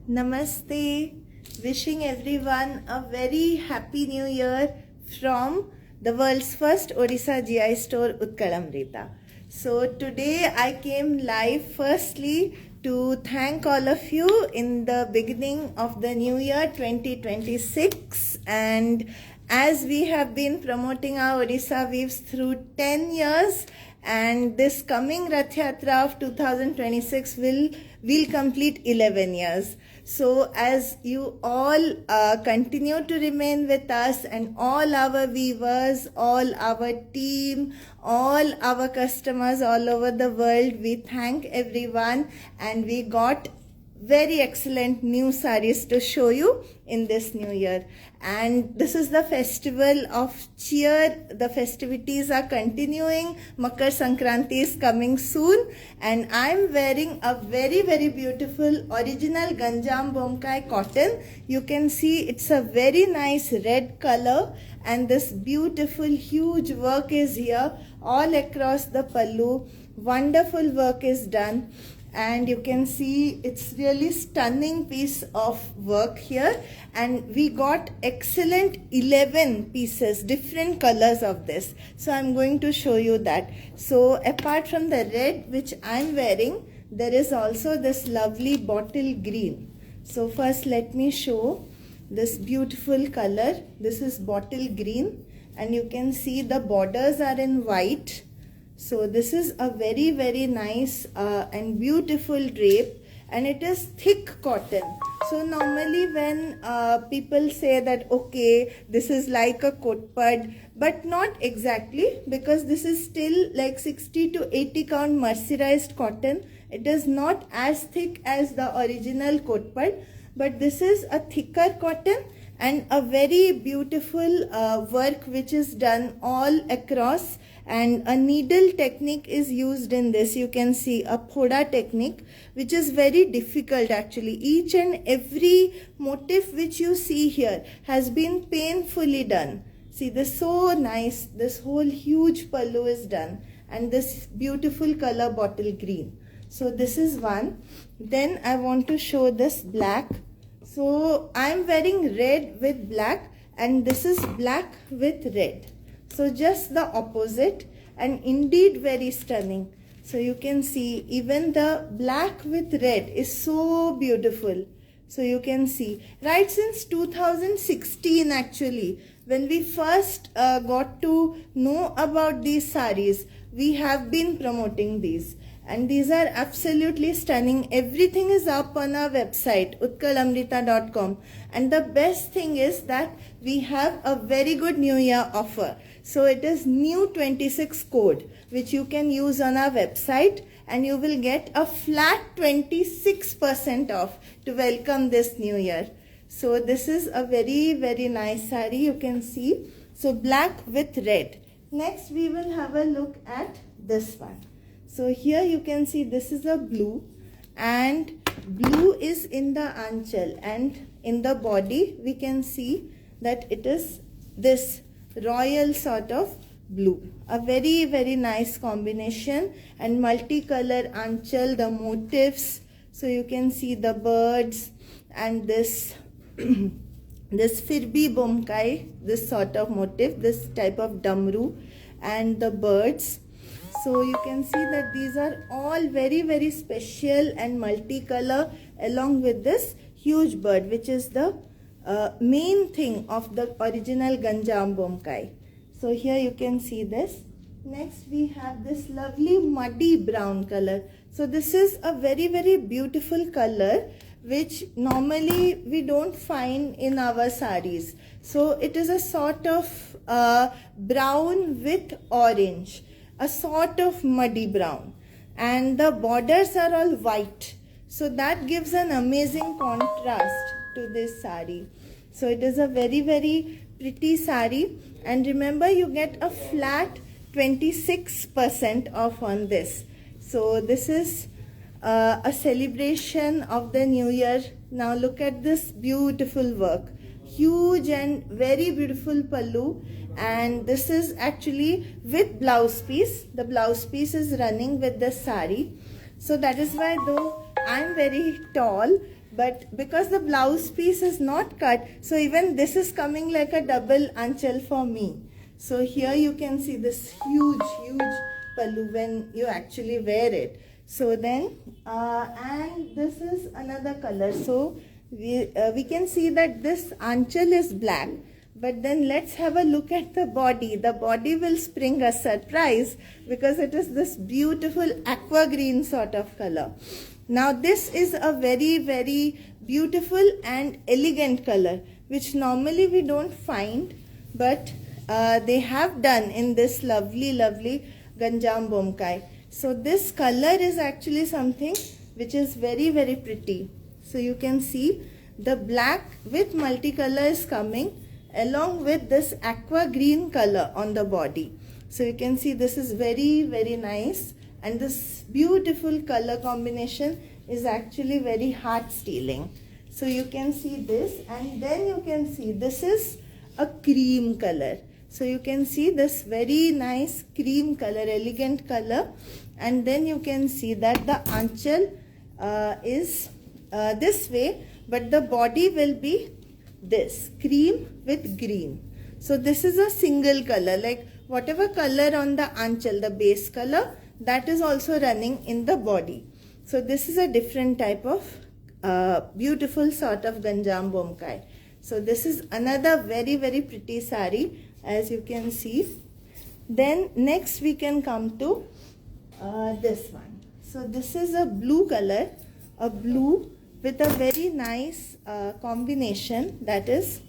Namaste. Wishing everyone a very happy new year from the world's first Odisha GI store, Utkalamrita. So today I came live firstly to thank all of you in the beginning of the new year 2026, and as we have been promoting our Odisha Weaves through 10 years, and this coming Rath Yatra of 2026 will complete 11 years. So as you all continue to remain with us, and all our weavers, all our team, all our customers all over the world, we thank everyone, and we got very excellent new sarees to show you in this new year. And this is the festival of cheer. The festivities are continuing. Makar Sankranti is coming soon, and I'm wearing a very beautiful original Ganjam Bomkai cotton. You can see it's a very nice red color, and this beautiful huge work is here all across the pallu. Wonderful work is done, and you can see it's really stunning piece of work here, and we got excellent 11 pieces, different colors of this. So I'm going to show you that. So apart from the red which I'm wearing, there is also this lovely bottle green. So first let me show this beautiful color. This is bottle green, and you can see the borders are in white. So this is a very nice and beautiful drape, and it is thick cotton. So normally when people say that okay, this is like a kotpad, but not exactly, because this is still like 60 to 80 count mercerized cotton. It is not as thick as the original kotpad, but this is a thicker cotton, and a very beautiful work which is done all across, and a needle technique is used in this. You can see a phoda technique, which is very difficult actually. Each and every motif which you see here has been painfully done. See, this so nice. This whole huge pallu is done, and this beautiful color bottle green. So this is one. Then I want to show this black. So I'm wearing red with black, and this is black with red. So just the opposite, and indeed very stunning. So you can see even the black with red is so beautiful. So you can see right since 2016 actually, when we first got to know about these sarees, we have been promoting these. And these are absolutely stunning. Everything is up on our website, utkalamrita.com. And the best thing is that we have a very good New Year offer. So it is new 26 code, which you can use on our website, and you will get a flat 26% off to welcome this new year. So this is a very nice saree, you can see. So black with red. Next we will have a look at this one. So here you can see this is a blue, and blue is in the anchal, and in the body we can see that it is this royal sort of blue. A very nice combination, and multicolor anchal, the motifs. So you can see the birds, and this this firbi bomkai, this sort of motif, this type of damru, and the birds. So you can see that these are all very special and multicolor, along with this huge bird, which is the main thing of the original Ganjam Bomkai. So here you can see this. Next we have this lovely muddy brown color. So this is a very beautiful color, which normally we don't find in our sarees. So it is a sort of brown with orange, a sort of muddy brown, and the borders are all white. So that gives an amazing contrast to this saree. So it is a very pretty saree, and remember you get a flat 26% off on this. So this is a celebration of the new year. Now look at this beautiful work, huge and very beautiful pallu, and this is actually with blouse piece. The blouse piece is running with the saree. So that is why though I'm very tall, but because the blouse piece is not cut, so even this is coming like a double anchal for me. So here you can see this huge pallu when you actually wear it. So then, and this is another color. So we can see that this anchal is black. But then let's have a look at the body. The body will spring a surprise because it is this beautiful aqua green sort of color. Now this is a very beautiful and elegant color, which normally we don't find, but they have done in this lovely Ganjam Bomkai. So this color is actually something which is very pretty. So you can see the black with multicolor is coming along with this aqua green color on the body. So you can see this is very nice, and this beautiful color combination is actually very heart stealing. So you can see this, and then you can see this is a cream color. So you can see this very nice cream color, elegant color, and then you can see that the anchal is this way, but the body will be this cream with green. So this is a single color, like whatever color on the anchal, the base color, that is also running in the body. So this is a different type of beautiful sort of Ganjam Bomkai. So this is another very pretty sari, as you can see. Then next we can come to this one. So this is a blue color, a blue with a very nice combination, that is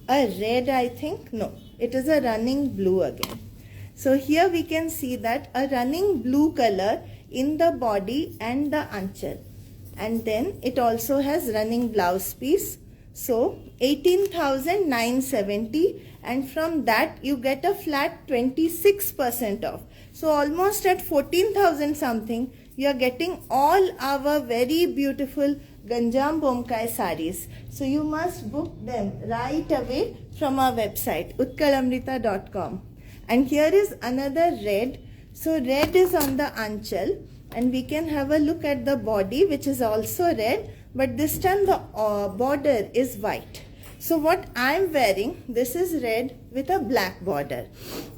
a red, I think. No, it is a running blue again. So here we can see that a running blue color in the body and the anchal, and then it also has running blouse piece. So 18,970, and from that you get a flat 26% off. So almost at 14,000 something you are getting all our very beautiful Ganjam Bomkai saris. So you must book them right away from our website utkalamrita.com. And here is another red. So red is on the anchal, and we can have a look at the body, which is also red, but this time the border is white. So what I am wearing, this is red with a black border,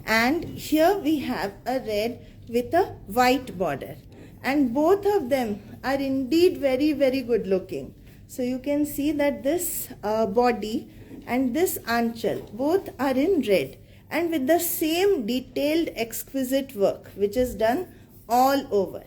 and here we have a red with a white border, and both of them are indeed very good looking. So you can see that this body and this anchal both are in red, and with the same detailed exquisite work which is done all over.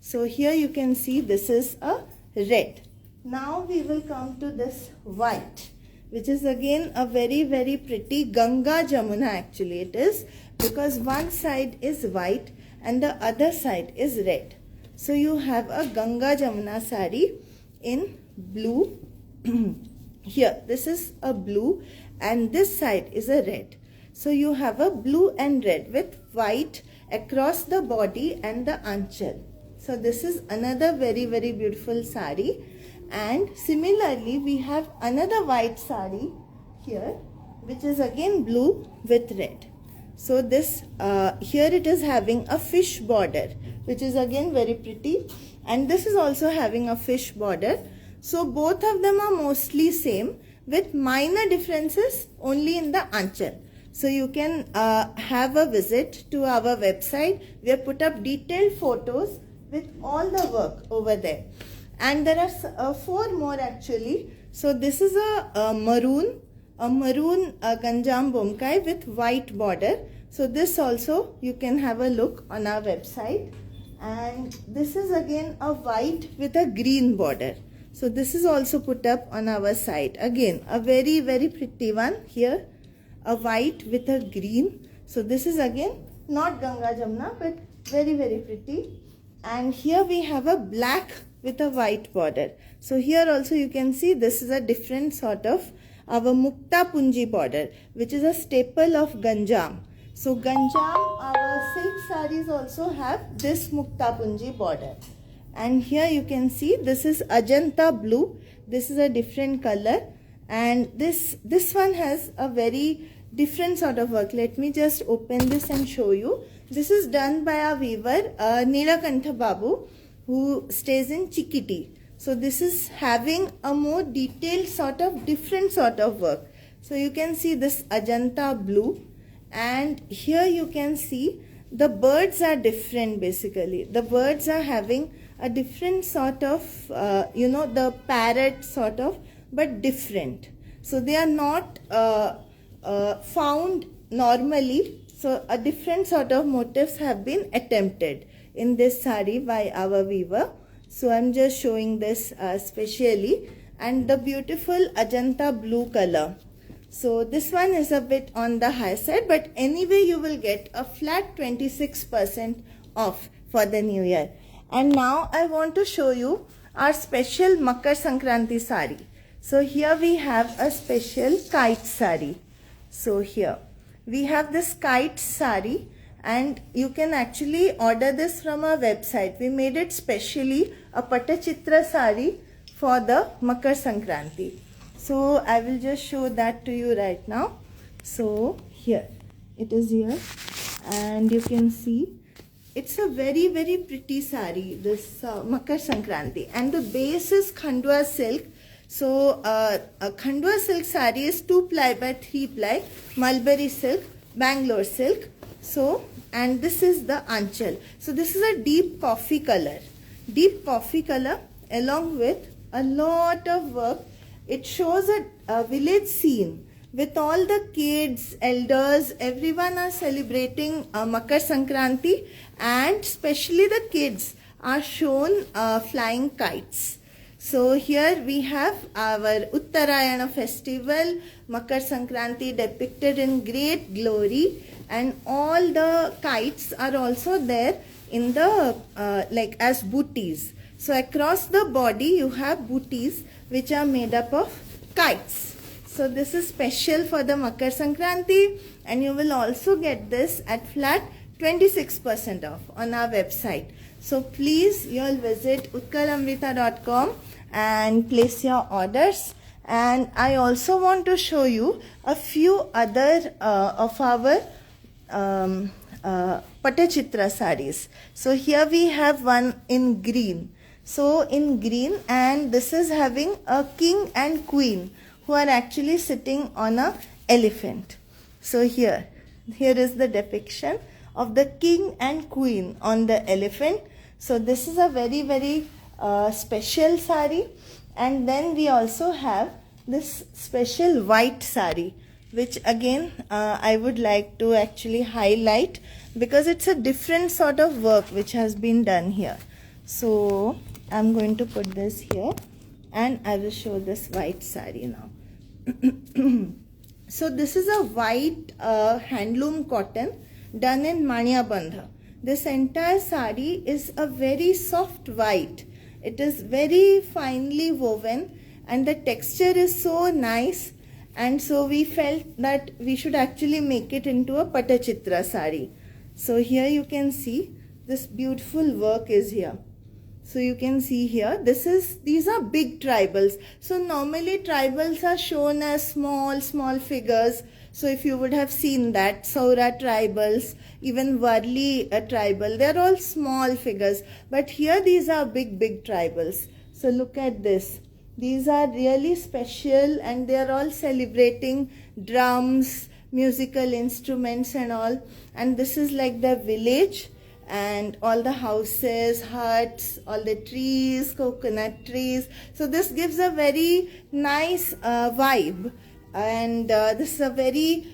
So here you can see this is a red. Now we will come to this white, which is again a very pretty Ganga Jamuna. Actually it is, because one side is white and the other side is red. So you have a Ganga Jamuna sari in blue. Here this is a blue and this side is a red. So you have a blue and red with white across the body and the anchal. So this is another very beautiful sari. And similarly we have another white sari here, which is again blue with red. So this here it is having a fish border, which is again very pretty, and this is also having a fish border. So both of them are mostly same, with minor differences only in the anchal. So you can have a visit to our website. We have put up detailed photos with all the work over there. And there are 4 more actually. So this is a maroon Ganjam Bomkai with white border. So this also you can have a look on our website. And this is again a white with a green border. So this is also put up on our site. Again a very pretty one here, a white with a green. So this is again not Ganga Jamuna, but very pretty. And here we have a black with a white border. So here also you can see this is a different sort of our Mukta Punji border, which is a staple of Ganjam. So Ganjam, our silk saris also have this Mukta Punji border. And here you can see this is Ajanta blue. This is a different color, and this one has a very different sort of work. Let me just open this and show you. This is done by our weaver Neelakantha Babu, who stays in Chikiti. So this is having a more detailed sort of different sort of work. So you can see this Ajanta blue, and here you can see the birds are different. Basically the birds are having a different sort of the parrot sort of, but different. So they are not found normally. So a different sort of motifs have been attempted in this sari by our weaver. So I'm just showing this specially, and the beautiful Ajanta blue color. So this one is a bit on the high side, but anyway you will get a flat 26% off for the new year. And now I want to show you our special Makar Sankranti sari. So here we have a special kite sari. So here we have this kite sari, and you can actually order this from our website. We made it specially a Patachitra sari for the Makar Sankranti. So I will just show that to you right now. So here it is here, and you can see it's a very pretty sari, this Makar Sankranti, and the base is Khandwa silk. So a Khandwa silk sari is 2 ply by 3 ply, Mulberry silk, Bangalore silk. So, and this is the Anchal. So this is a deep coffee color along with a lot of work. It shows a village scene with all the kids, elders, everyone are celebrating Makar Sankranti, and especially the kids are shown flying kites. So here we have our Uttarayana festival, Makar Sankranti depicted in great glory, and all the kites are also there in the like as booties. So across the body you have booties which are made up of kites. So this is special for the Makar Sankranti, and you will also get this at flat 26% off on our website. So please you will visit utkalamrita.com and place your orders. And I also want to show you a few other of our Patachitra saris. So here we have one in green. So in green, and this is having a king and queen who are actually sitting on a elephant. So here is the depiction of the king and queen on the elephant. So this is a very special sari. And then we also have this special white sari, which again I would like to actually highlight because it's a different sort of work which has been done here. So I'm going to put this here, and I will show this white sari now. So this is a white handloom cotton done in Manya Bandha. This entire sari is a very soft white. It is very finely woven, and the texture is so nice, and so we felt that we should actually make it into a Patachitra sari. So here you can see this beautiful work is here. So you can see here, these are big tribals. So normally tribals are shown as small figures. So if you would have seen that, Saura tribals, even Varli tribal, they're all small figures. But here these are big tribals. So look at this. These are really special, and they're all celebrating drums, musical instruments and all. And this is like the village, and all the houses, huts, all the trees, coconut trees. So this gives a very nice vibe, and this is a very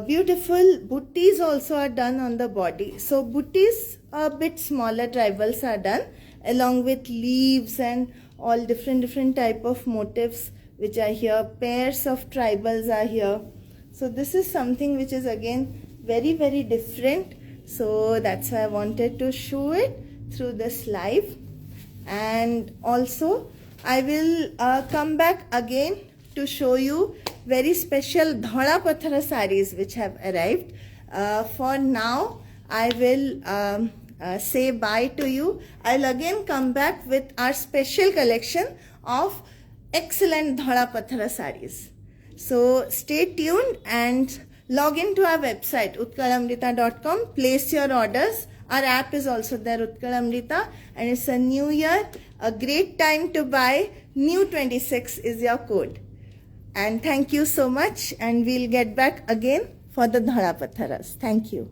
beautiful. Buttis also are done on the body. So buttis, a bit smaller tribals are done along with leaves and all different type of motifs which are here. Pairs of tribals are here. So this is something which is again very different. So that's why I wanted to show it through this live. And also I will come back again to show you very special Dhala Pathara saris which have arrived. For now I will say bye to you. I'll again come back with our special collection of excellent Dhala Pathara saris. So stay tuned and log into our website utkalamrita.com, place your orders. Our app is also there, Utkal Amrita, and it's a new year, A great time to buy. New 26 is your code. And thank you so much, and we'll get back again for the Dhada Patharas. Thank you.